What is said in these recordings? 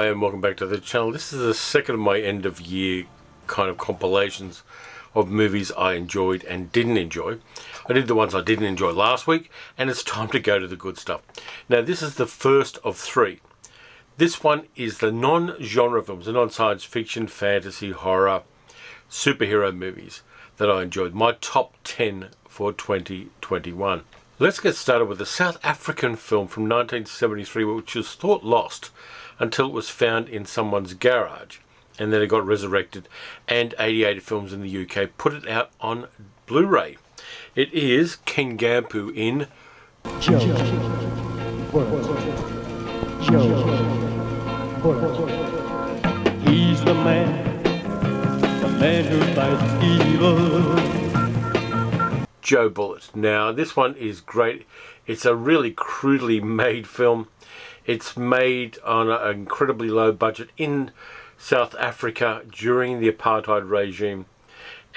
Hi and welcome back to the channel. This is the second of my end of year kind of compilations of movies I enjoyed and didn't enjoy. I did the ones I didn't enjoy last week, and it's time to go to the good stuff. Now this is the first of three. This one is the non-genre films, the non-science fiction, fantasy, horror, superhero movies that I enjoyed. My top 10 for 2021. Let's get started with a South African film from 1973 which was thought lost until it was found in someone's garage, and then it got resurrected, and 88 Films in the UK put it out on Blu-ray. It is King Gampu in Joe Bullet. He's the man who fights evil. Joe Bullet. Now this one is great. It's a really crudely made film. It's made on an incredibly low budget in South Africa during the apartheid regime,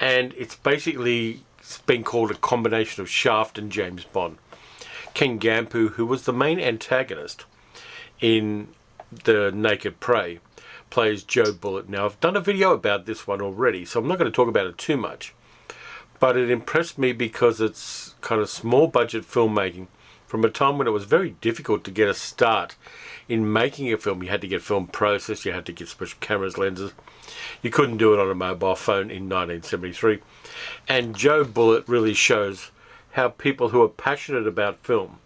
and it's been called a combination of Shaft and James Bond. King Gampu, who was the main antagonist in The Naked Prey, plays Joe Bullet. Now I've done a video about this one already, so I'm not going to talk about it too much, but it impressed me because it's kind of small budget filmmaking from a time when it was very difficult to get a start in making a film. You had to get film processed, you had to get special cameras, lenses. You couldn't do it on a mobile phone in 1973. And Joe Bullet really shows how people who are passionate about film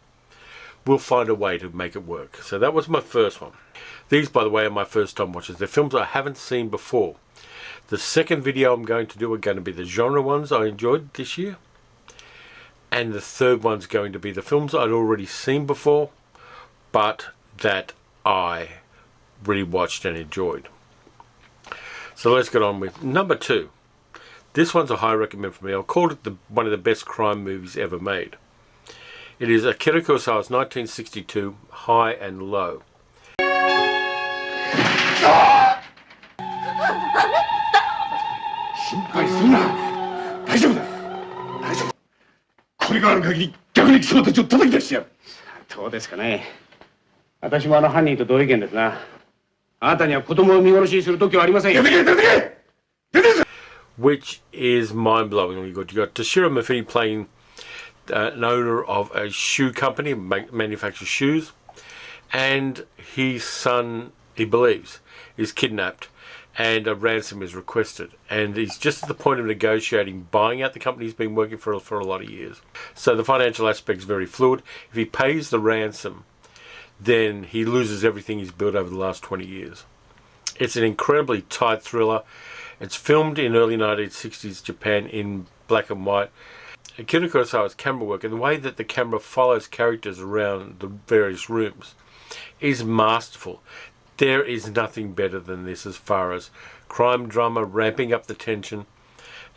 will find a way to make it work. So that was my first one. These, by the way, are my first time watches. They're films I haven't seen before. The second video I'm going to do are going to be the genre ones I enjoyed this year. And the third one's going to be the films I'd already seen before, but that I rewatched and enjoyed. So let's get on with number 2. This one's a high recommend for me. I'll call it one of the best crime movies ever made. It is Akira Kurosawa's 1962 High and Low. Which is mind-blowingly good. You got Toshiro Mifune playing an owner of a shoe company, manufactures shoes, and his son, he believes, is kidnapped, and a ransom is requested, and he's just at the point of negotiating buying out the company he's been working for a lot of years. So the financial aspect is very fluid. If he pays the ransom, then he loses everything he's built over the last 20 years. It's an incredibly tight thriller. It's filmed in early 1960s Japan in black and white. Akira Kurosawa's camera work and the way that the camera follows characters around the various rooms is masterful. There is nothing better than this as far as crime drama, ramping up the tension,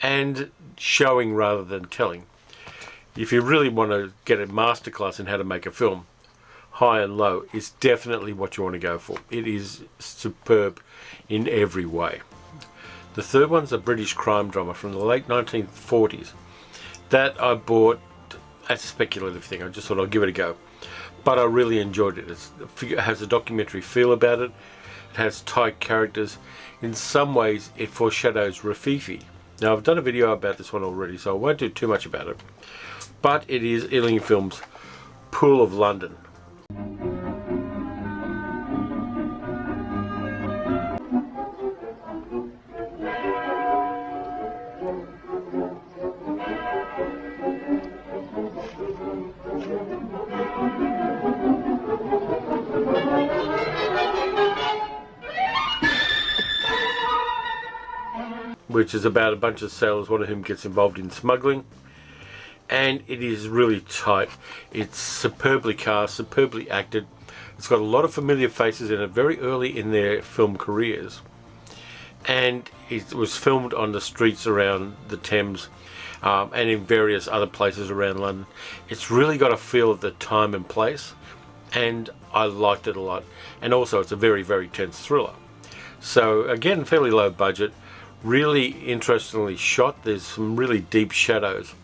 and showing rather than telling. If you really want to get a masterclass in how to make a film, High and Low is definitely what you want to go for. It is superb in every way. The third one's a British crime drama from the late 1940s that I bought as a speculative thing. I just thought I'd give it a go. But I really enjoyed it. It has a documentary feel about it. It has tight characters. In some ways, it foreshadows Rafifi. Now, I've done a video about this one already, so I won't do too much about it. But it is Ealing Films' Pool of London. Which is about a bunch of sailors, one of whom gets involved in smuggling, and it is really tight. It's superbly cast, superbly acted. It's got a lot of familiar faces in it very early in their film careers, and it was filmed on the streets around the Thames and in various other places around London. It's really got a feel of the time and place, and I liked it a lot. And also it's a very, very tense thriller. So again, fairly low budget. Really interestingly shot. There's some really deep shadows,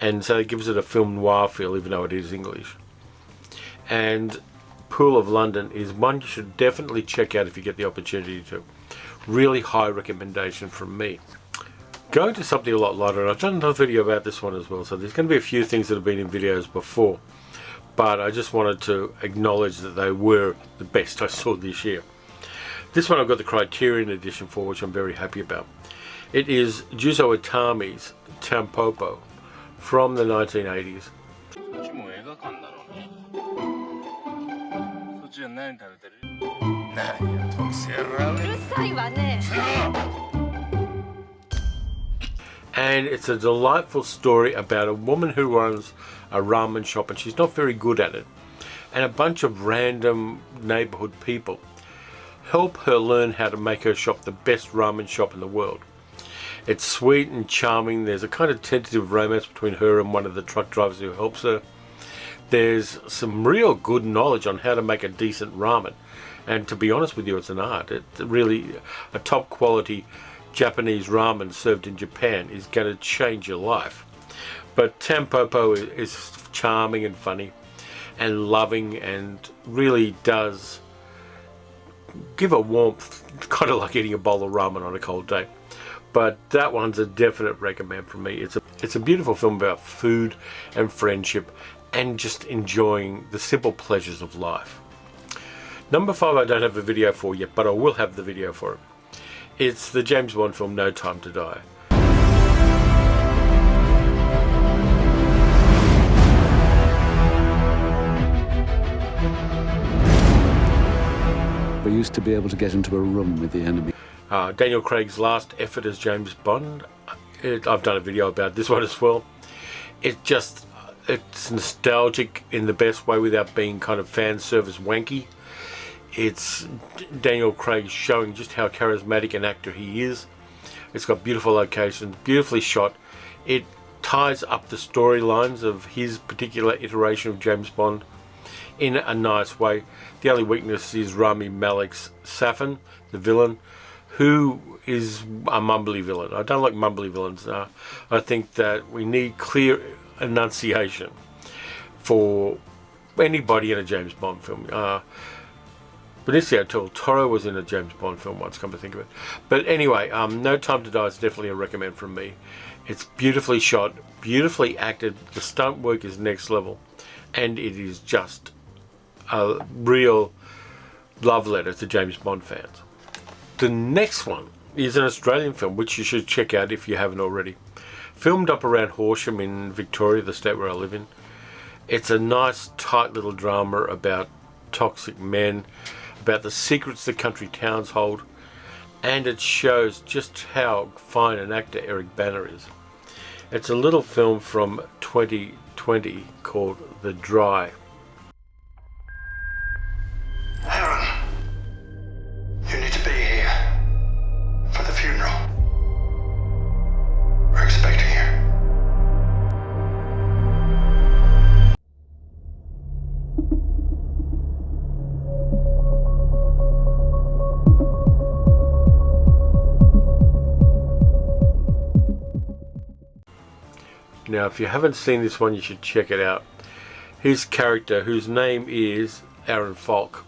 and so it gives it a film noir feel even though it is English. And Pool of London is one you should definitely check out if you get the opportunity to. Really high recommendation from me. Going to something a lot lighter, and I've done another video about this one as well, so there's going to be a few things that have been in videos before, but I just wanted to acknowledge that they were the best I saw this year. This one I've got the Criterion edition for, which I'm very happy about. It is Juzo Itami's Tampopo from the 1980s. And it's a delightful story about a woman who runs a ramen shop, and she's not very good at it, and a bunch of random neighborhood people help her learn how to make her shop the best ramen shop in the world. It's sweet and charming. There's a kind of tentative romance between her and one of the truck drivers who helps her. There's some real good knowledge on how to make a decent ramen, and to be honest with you, it's an art. It's really a top quality Japanese ramen served in Japan is going to change your life. But Tampopo is charming and funny and loving, and really does give a warmth, kind of like eating a bowl of ramen on a cold day. But that one's a definite recommend from me. It's a beautiful film about food and friendship and just enjoying the simple pleasures of life. Number 5 I don't have a video for yet, but I will have the video for it. It's the James Bond film No Time to Die. We used to be able to get into a room with the enemy. Daniel Craig's last effort as James Bond. I've done a video about this one as well. It's nostalgic in the best way without being kind of fan service wanky. It's Daniel Craig showing just how charismatic an actor he is. It's got beautiful locations, beautifully shot. It ties up the storylines of his particular iteration of James Bond in a nice way. The only weakness is Rami Malek's Safin, the villain, who is a mumbly villain. I don't like mumbly villains. I think that we need clear enunciation for anybody in a James Bond film. Benicio del Toro was in a James Bond film once, come to think of it. But anyway, No Time to Die is definitely a recommend from me. It's beautifully shot, beautifully acted. The stunt work is next level, and it is just a real love letter to James Bond fans. The next one is an Australian film, which you should check out if you haven't already. Filmed up around Horsham in Victoria, the state where I live in. It's a nice, tight little drama about toxic men, about the secrets the country towns hold, and it shows just how fine an actor Eric Bana is. It's a little film from 2020 called The Dry. Aaron, you need to be here for the funeral. We're expecting you. Now, if you haven't seen this one, you should check it out. His character, whose name is Aaron Falk,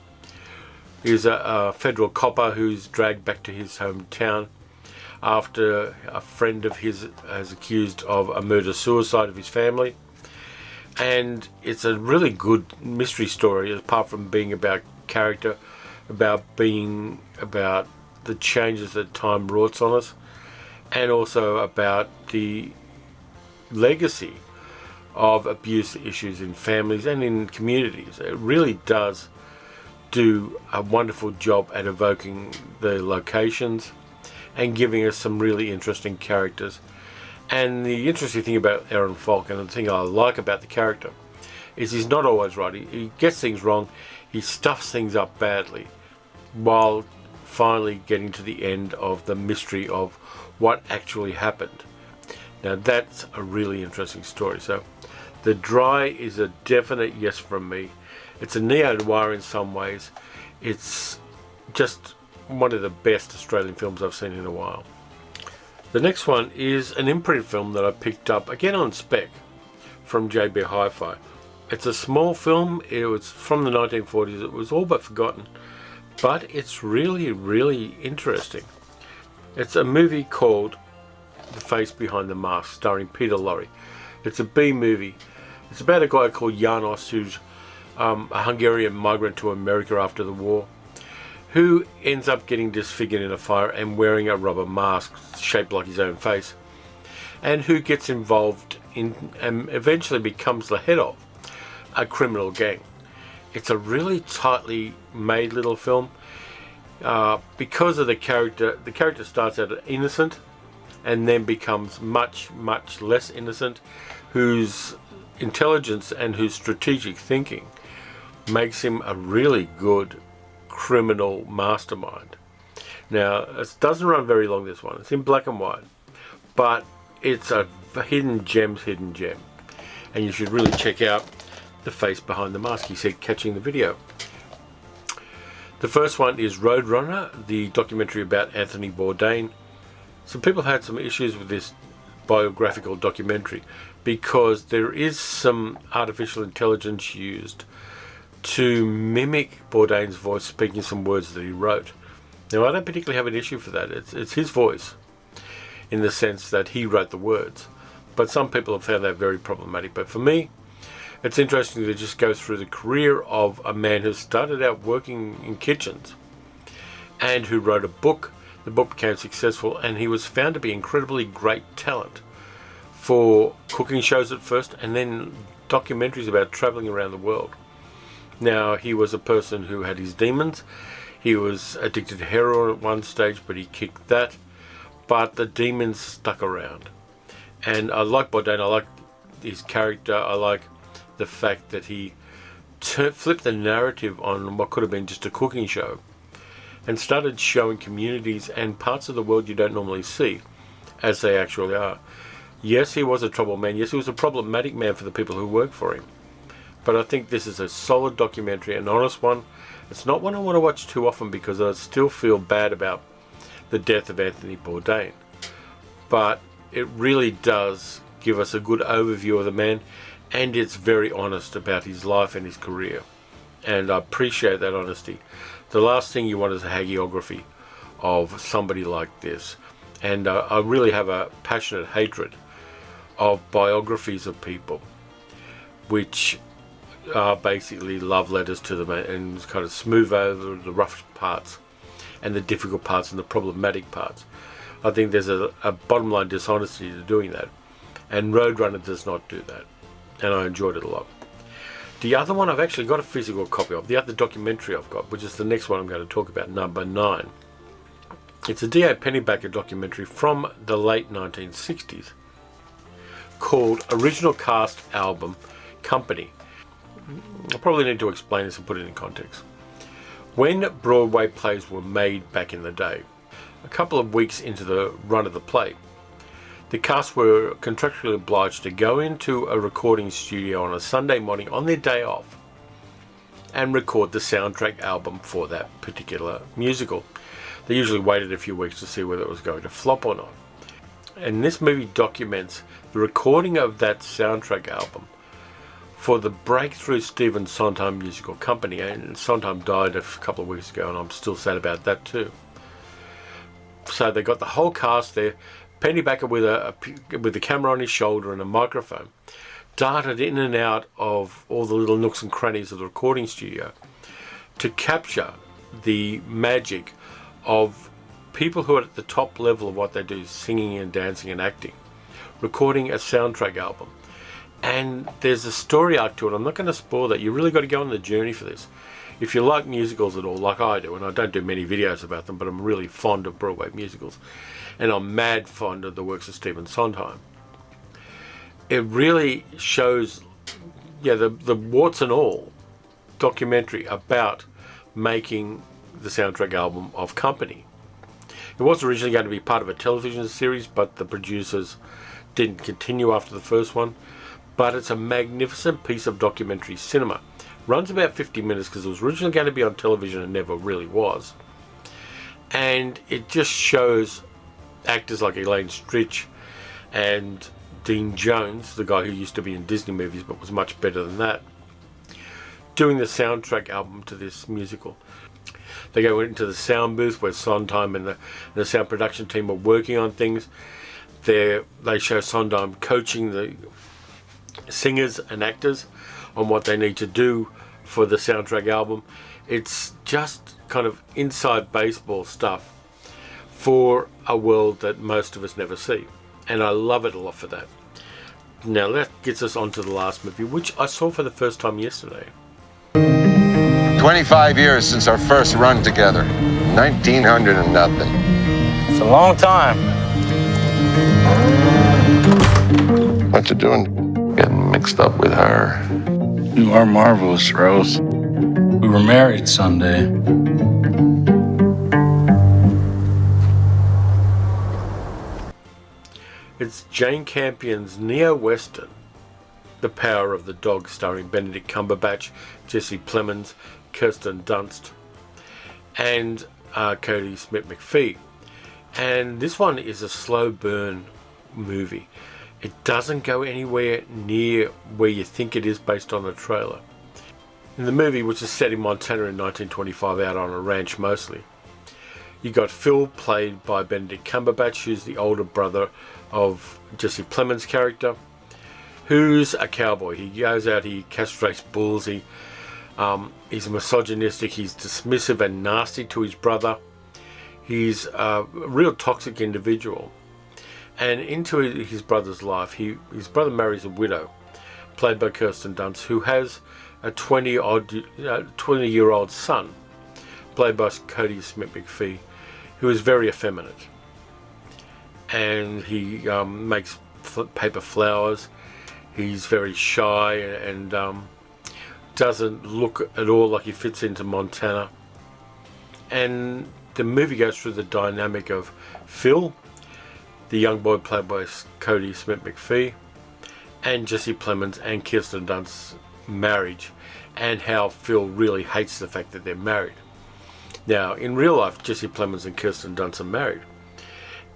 is a federal copper who's dragged back to his hometown after a friend of his is accused of a murder-suicide of his family. And it's a really good mystery story, apart from being about character, about the changes that time wrought on us, and also about the legacy of abuse issues in families and in communities. It really does do a wonderful job at evoking the locations and giving us some really interesting characters. And the interesting thing about Aaron Falk, and the thing I like about the character, is he's not always right. He gets things wrong, he stuffs things up badly, while finally getting to the end of the mystery of what actually happened. Now that's a really interesting story. So The Dry is a definite yes from me. It's a neo-noir in some ways. It's just one of the best Australian films I've seen in a while. The next one is an imprint film that I picked up, again on spec, from JB Hi-Fi. It's a small film. It was from the 1940s. It was all but forgotten, but it's really, really interesting. It's a movie called The Face Behind the Mask, starring Peter Lorre. It's a B movie. It's about a guy called Janos, who's a Hungarian migrant to America after the war, who ends up getting disfigured in a fire and wearing a rubber mask shaped like his own face, and who gets involved in and eventually becomes the head of a criminal gang. It's a really tightly made little film because of the character. The character starts out innocent and then becomes much, much less innocent, whose intelligence and whose strategic thinking makes him a really good criminal mastermind. Now, it doesn't run very long, this one. It's in black and white, but it's a hidden gem. And you should really check out The Face Behind the Mask, he said, catching the video. The first one is Roadrunner, the documentary about Anthony Bourdain. Some people had some issues with this biographical documentary because there is some artificial intelligence used to mimic Bourdain's voice, speaking some words that he wrote. Now, I don't particularly have an issue for that. It's his voice in the sense that he wrote the words, but some people have found that very problematic. But for me, it's interesting to just go through the career of a man who started out working in kitchens and who wrote a book. The book became successful, and he was found to be incredibly great talent for cooking shows at first, and then documentaries about traveling around the world. Now, he was a person who had his demons. He was addicted to heroin at one stage, but he kicked that. But the demons stuck around. And I like Bourdain. I like his character. I like the fact that he flipped the narrative on what could have been just a cooking show and started showing communities and parts of the world you don't normally see as they actually are. Yes, he was a troubled man. Yes, he was a problematic man for the people who work for him. But I think this is a solid documentary, an honest one. It's not one I want to watch too often because I still feel bad about the death of Anthony Bourdain. But it really does give us a good overview of the man, and it's very honest about his life and his career. And I appreciate that honesty. The last thing you want is a hagiography of somebody like this. And I really have a passionate hatred of biographies of people, which are basically love letters to them and kind of smooth over the rough parts and the difficult parts and the problematic parts. I think there's a bottom line dishonesty to doing that, and Roadrunner does not do that, and I enjoyed it a lot. The other one I've actually got a physical copy of, the other documentary I've got, which is the next one I'm going to talk about, number 9. It's a D.A. Pennebaker documentary from the late 1960s called Original Cast Album Company. I probably need to explain this and put it in context. When Broadway plays were made back in the day, a couple of weeks into the run of the play, the cast were contractually obliged to go into a recording studio on a Sunday morning on their day off and record the soundtrack album for that particular musical. They usually waited a few weeks to see whether it was going to flop or not. And this movie documents the recording of that soundtrack album for the breakthrough Stephen Sondheim musical company. And Sondheim died a couple of weeks ago, and I'm still sad about that too. So they got the whole cast there. Pennebaker with the camera on his shoulder and a microphone darted in and out of all the little nooks and crannies of the recording studio to capture the magic of people who are at the top level of what they do, singing and dancing and acting, recording a soundtrack album. And there's a story arc to it. I'm not going to spoil that. You really got to go on the journey for this. If you like musicals at all, like I do, and I don't do many videos about them, but I'm really fond of Broadway musicals, and I'm mad fond of the works of Stephen Sondheim. It really shows, the warts and all documentary about making the soundtrack album of Company. It was originally going to be part of a television series, but the producers didn't continue after the first one. But it's a magnificent piece of documentary cinema. Runs about 50 minutes because it was originally going to be on television and never really was. And it just shows actors like Elaine Stritch and Dean Jones, the guy who used to be in Disney movies but was much better than that, doing the soundtrack album to this musical. They go into the sound booth where Sondheim and the sound production team are working on things. They show Sondheim coaching the singers and actors on what they need to do for the soundtrack album. It's just kind of inside baseball stuff for a world that most of us never see. And I love it a lot for that. Now that gets us on to the last movie, which I saw for the first time yesterday. 25 years since our first run together. 1900 and nothing. It's a long time. What you doing? Getting mixed up with her. You are marvelous, Rose. We were married Sunday. It's Jane Campion's neo-western, The Power of the Dog, starring Benedict Cumberbatch, Jesse Plemons, Kirsten Dunst, and Cody Smith-McPhee. And this one is a slow burn movie. It doesn't go anywhere near where you think it is based on the trailer. In the movie, which is set in Montana in 1925, out on a ranch mostly, you got Phil, played by Benedict Cumberbatch, who's the older brother of Jesse Plemons' character, who's a cowboy. He goes out, he castrates bulls, he's misogynistic, he's dismissive and nasty to his brother. He's a real toxic individual. And into his brother's life, his brother marries a widow, played by Kirsten Dunst, who has a 20-year-old son, played by Cody Smith-McPhee, who is very effeminate. And he makes paper flowers. He's very shy and doesn't look at all like he fits into Montana. And the movie goes through the dynamic of Phil, the young boy played by Cody Smith-McPhee, and Jesse Plemons and Kirsten Dunst's marriage, and how Phil really hates the fact that they're married. Now, in real life, Jesse Plemons and Kirsten Dunst are married,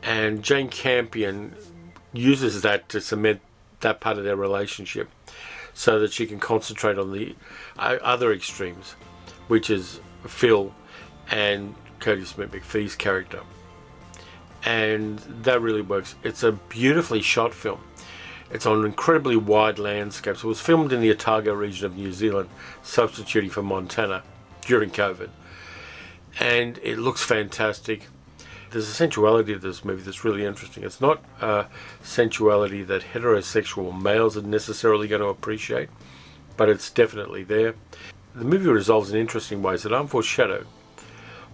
and Jane Campion uses that to cement that part of their relationship so that she can concentrate on the other extremes, which is Phil and Cody Smith-McPhee's character. And that really works. It's a beautifully shot film. It's on incredibly wide landscapes. It was filmed in the Otago region of New Zealand, substituting for Montana during COVID. And it looks fantastic. There's a sensuality to this movie that's really interesting. It's not a sensuality that heterosexual males are necessarily going to appreciate, but it's definitely there. The movie resolves in interesting ways that aren't foreshadowed,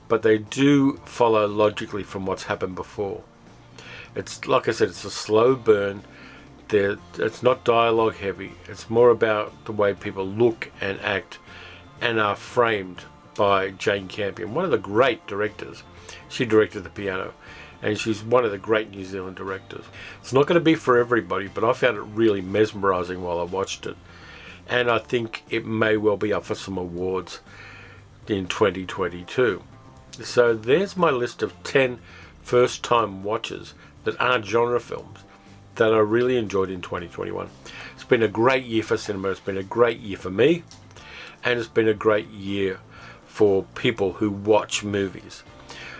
but they do follow logically from what's happened before. It's, like I said, it's a slow burn. It's not dialogue heavy. It's more about the way people look and act and are framed by Jane Campion, one of the great directors. She directed The Piano, and she's one of the great New Zealand directors. It's not going to be for everybody, but I found it really mesmerizing while I watched it. And I think it may well be up for some awards in 2022. So there's my list of 10 first-time watches that aren't genre films that I really enjoyed in 2021. It's been a great year for cinema. It's been a great year for me, and it's been a great year for people who watch movies.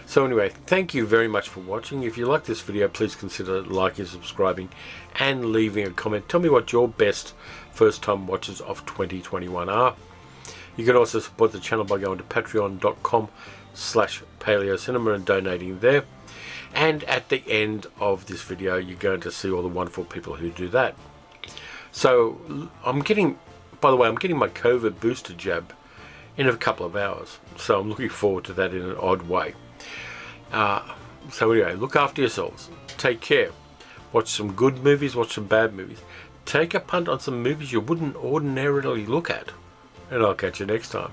So anyway, thank you very much for watching. If you like this video, please consider liking, subscribing, and leaving a comment. Tell me what your best first-time watches of 2021 are. You can also support the channel by going to patreon.com/paleocinema and donating there. And at the end of this video, you're going to see all the wonderful people who do that. So I'm getting my COVID booster jab in a couple of hours. So I'm looking forward to that in an odd way. So anyway, look after yourselves. Take care. Watch some good movies, watch some bad movies. Take a punt on some movies you wouldn't ordinarily look at. And I'll catch you next time.